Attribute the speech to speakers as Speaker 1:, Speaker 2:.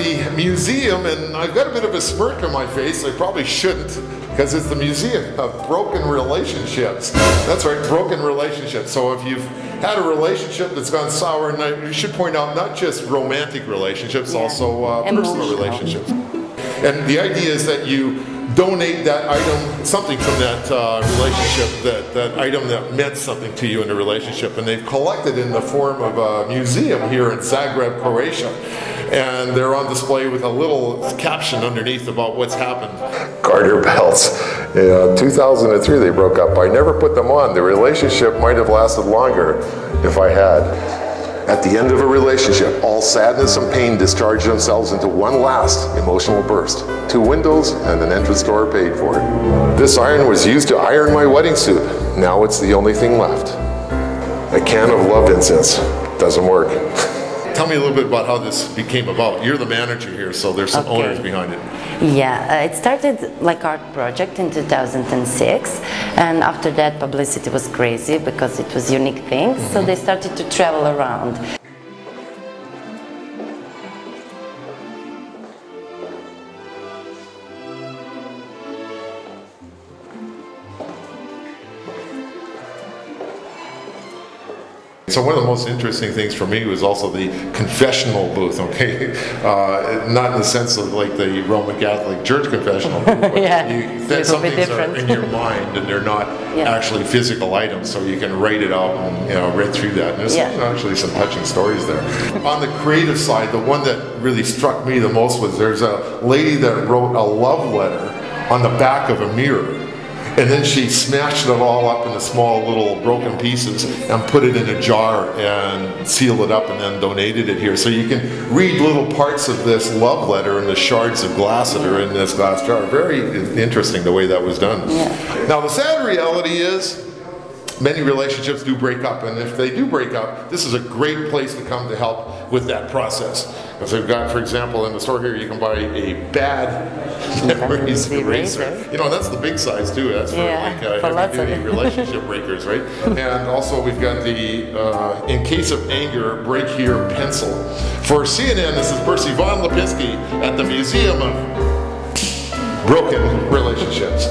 Speaker 1: the museum, and I've got a bit of a smirk on my face. I probably shouldn't, because it's the Museum of Broken Relationships. That's right, broken relationships. So if you've had a relationship that's gone sour, and you should point out not just romantic relationships, also personal relationships. And the idea is that you donate that item, something from that relationship, that item that meant something to you in the relationship, and they've collected in the form of a museum here in Zagreb, Croatia. And they're on display with a little caption underneath about what's happened. Garter belts. In 2003 they broke up. I never put them on. The relationship might have lasted longer if I had. At the end of a relationship, all sadness and pain discharge themselves into one last emotional burst. 2 windows and an entrance door paid for. This iron was used to iron my wedding suit. Now it's the only thing left. A can of love incense. Doesn't work. Tell me a little bit about how this became about. You're the manager here, so there's some owners behind it.
Speaker 2: Yeah, it started like art project in 2006, and after that publicity was crazy because it was unique things, so they started to travel around.
Speaker 1: So one of the most interesting things for me was also the confessional booth, okay? Not in the sense of like the Roman Catholic Church confessional booth, but some things are in your mind and they're not actually physical items, so you can write it out and read through that. And there's actually some touching stories there. On the creative side, the one that really struck me the most was there's a lady that wrote a love letter on the back of a mirror. And then she smashed it all up into small little broken pieces and put it in a jar and sealed it up and then donated it here. So you can read little parts of this love letter in the shards of glass that are in this glass jar. Very interesting the way that was done. Now the sad reality is many relationships do break up, and if they do break up, this is a great place to come to help with that process. Because we've got, for example, in the store here, you can buy a bad memories eraser. You know, that's the big size too. That's for like heavy-duty relationship breakers, right? And also we've got the, in case of anger, break here pencil. For CNN, this is Percy von Lipinski at the Museum of Broken Relationships.